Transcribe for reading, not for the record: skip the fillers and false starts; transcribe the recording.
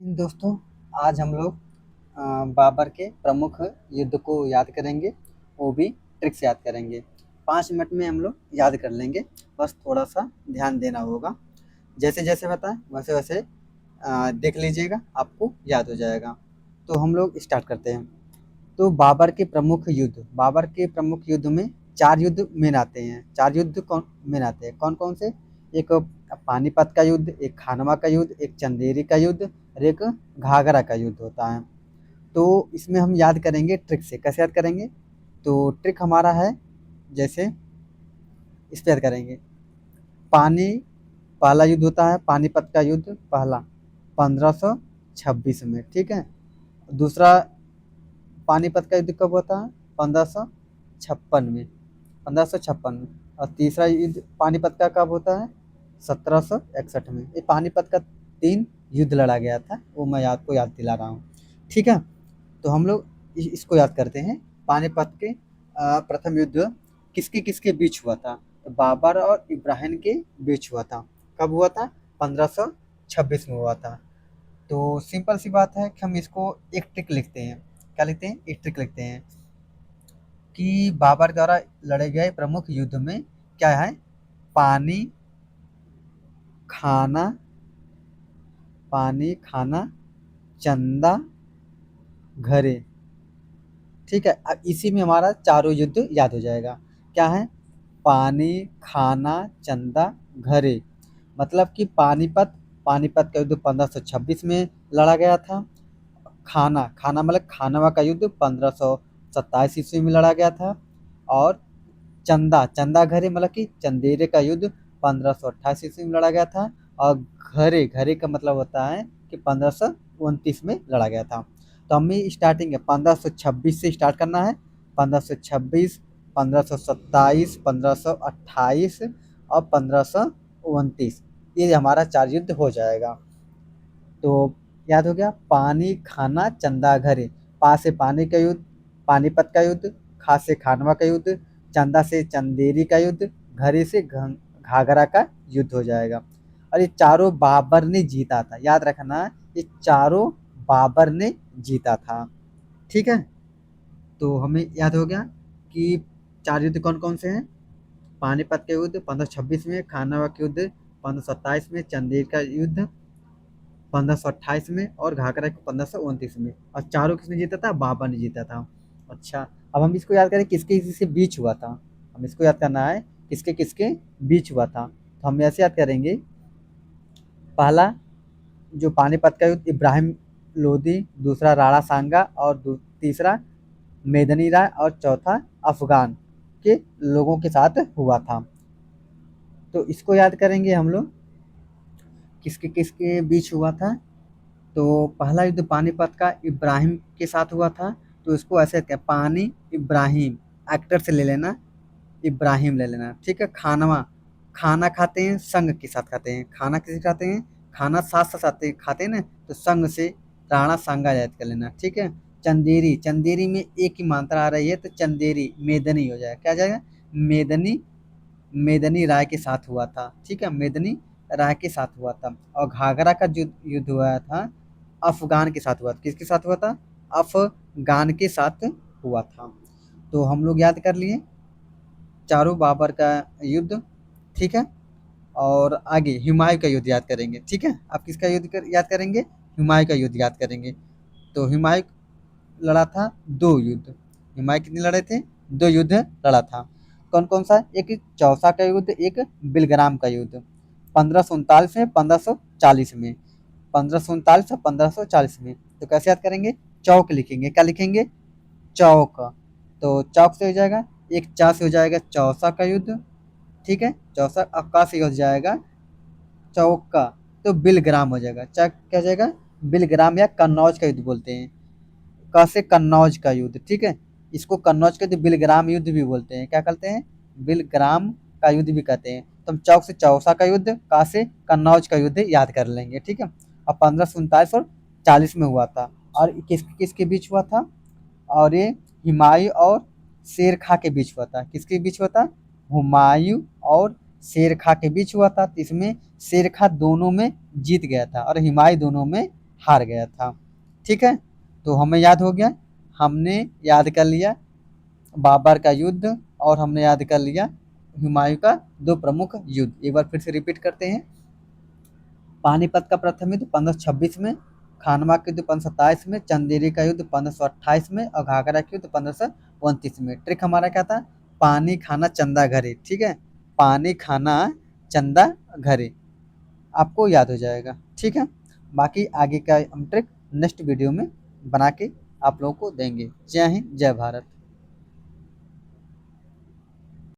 दोस्तों, आज हम लोग बाबर के प्रमुख युद्ध को याद करेंगे, वो भी ट्रिक से याद करेंगे। 5 मिनट में हम लोग याद कर लेंगे, बस थोड़ा-सा ध्यान देना होगा। जैसे-जैसे बताएँ, वैसे-वैसे देख लीजिएगा, आपको याद हो जाएगा। तो हम लोग स्टार्ट करते हैं। तो बाबर के प्रमुख युद्ध में 4 युद्ध मेन आते हैं। 4 युद्ध कौन मेन आते हैं? कौन-कौन से? एक पानीपत का युद्ध, एक खानवा का युद्ध, एक चंदेरी का युद्ध और एक घाघरा का युद्ध होता है। तो इसमें हम याद करेंगे ट्रिक से। कैसे याद करेंगे? तो ट्रिक हमारा है, जैसे इस पे याद करेंगे। पानी पहला युद्ध होता है, पानीपत का युद्ध पहला 1526 में, ठीक है? दूसरा पानीपत का युद्ध कब होता है? 1556 में, 1556 में। और तीसरा युद्ध पानीपत का कब होता है? 1761 में। ये पानीपत का 3 युद्ध लड़ा गया था, वो मैं आपको याद दिला रहा हूँ। ठीक है? तो हम लोग इसको याद करते हैं। पानीपत के प्रथम युद्ध किसके बीच हुआ था? तो बाबर और इब्राहिम के बीच हुआ था। कब हुआ था? 1526 में हुआ था। तो सिंपल सी बात है कि हम इसको एक ट्रिक लिखते हैं। क्या लिखते हैं? एक ट्रिक लिखते हैं कि बाबर द्वारा लड़े गए प्रमुख युद्ध में क्या है? पानी खाना, पानी खाना, चंदा, घरे। ठीक है? अब इसी में हमारा चारों युद्ध याद हो जाएगा। क्या है? पानी खाना चंदा घरे। मतलब कि पानीपत का युद्ध 1526 में लड़ा गया था। खाना मतलब खानवा का युद्ध 1527 ईस्वी में लड़ा गया था। और चंदा घरे मतलब कि चंदेरे का युद्ध 1528 ईस्वी में लड़ा गया था। और घरे घरे का मतलब होता है कि 1529 में लड़ा गया था। तो हमें स्टार्टिंग है 1526 से स्टार्ट करना है। 1526, 1527, 1528 और 1529, ये हमारा 4 युद्ध हो जाएगा। तो याद हो गया, पानी खाना चंदा घरे। पा से पानी का युद्ध पानीपत का युद्ध, खा से खानवा का युद्ध, चंदा से चंदेरी का युद्ध, घरे से घाघरा का युद्ध हो जाएगा। और ये चारों बाबर ने जीता था, याद रखना, ये चारों बाबर ने जीता था। ठीक है? तो हमें याद हो गया कि 4 युद्ध कौन कौन से हैं। पानीपत का युद्ध 1526 में, खानवा का युद्ध 1527 में, चंदेरी का युद्ध 1528 में और घाघरा को 1529 में। और चारों किसने जीता था? बाबर ने जीता था। अच्छा, अब हम इसको याद करें किसके किसके बीच हुआ था। हम इसको याद करना है किसके किसके बीच हुआ था। तो हम ऐसे याद करेंगे। पहला जो पानीपत का युद्ध इब्राहिम लोदी, दूसरा राणा सांगा और तीसरा मेदनी राय और चौथा अफगान के लोगों के साथ हुआ था। तो इसको याद करेंगे हम लोग किसके किसके बीच हुआ था। तो पहला युद्ध पानीपत का इब्राहिम के साथ हुआ था। तो इसको ऐसे कहते हैं, पानी इब्राहिम, एक्टर से ले लेना, इब्राहिम ले लेना। ठीक है? खानवा, खाना खाते हैं संग के साथ खाते हैं। खाना किसे खाते हैं? खाना साथ साथ खाते खाते हैं ना, तो संग से राणा सांगा याद कर लेना। ठीक है? चंदेरी, चंदेरी में एक ही मात्रा आ रही है, तो चंदेरी मेदनी हो जाएगा। क्या हो जाएगा? मेदनी, मेदनी राय के साथ हुआ था। ठीक है? मेदनी राय के साथ हुआ था। और घाघरा का जो युद्ध हुआ था अफगान के साथ हुआ था। किसके साथ हुआ था? अफगान के साथ हुआ था। तो हम लोग याद कर लिए चारों बाबर का युद्ध। ठीक है? और आगे हुमायूं का युद्ध याद करेंगे। ठीक है? आप किसका याद करेंगे? हुमायूं का युद्ध याद करेंगे। तो हुमायूं लड़ा था 2 युद्ध। हुमायूं कितने लड़े थे? 2 युद्ध लड़ा था। कौन-कौन सा? एक चौसा का युद्ध, एक बिलग्राम का युद्ध। 1539 में, 1540 में। 1539 और 1540 में। तो कैसे याद करेंगे? चौक लिखेंगे। क्या लिखेंगे? चौक। तो चौक से हो जाएगा, एक चा से हो जाएगा चौसा का युद्ध। ठीक है? चौसा, अब का से हो जाएगा चौका, तो बिलग्राम हो जाएगा। चा क्या हो जाएगा? बिलग्राम या कन्नौज का युद्ध बोलते हैं। क से कन्नौज का युद्ध। ठीक है? इसको कन्नौज का युद्ध बिलग्राम युद्ध भी बोलते हैं। क्या कहते हैं? बिलग्राम का युद्ध भी कहते हैं। तो हम चौक से चौसा का युद्ध, का से कन्नौज का युद्ध याद कर लेंगे। ठीक है? अब 1539 और 40 में हुआ था। और किस किसके बीच हुआ था? और ये हुमायूं और शेर खां के बीच हुआ था। किसके बीच हुआ था? हुमायूं और शेर खां के बीच हुआ था। तो इसमें शेर खां दोनों में जीत गया था और हुमायूं दोनों में हार गया था। ठीक है, तो हमें याद हो गया, हमने याद कर लिया बाबर का युद्ध और हमने याद कर लिया हुमायूं का दो प्रमुख युद्ध। एक बार फिर से रिपीट करते हैं। पानीपत का प्रथम युद्ध 1526 में, खानवा का युद्ध 1527 में, चंदेरी का युद्ध 1528 में और घाघरा का युद्ध 1529 में। ट्रिक हमारा क्या था? पानी खाना चंदा घरे। ठीक है, पानी खाना चंदा घरे, आपको याद हो जाएगा। ठीक है, बाकी आगे का हम ट्रिक नेक्स्ट वीडियो में बना के आप लोगों को देंगे। जय हिंद, जय भारत।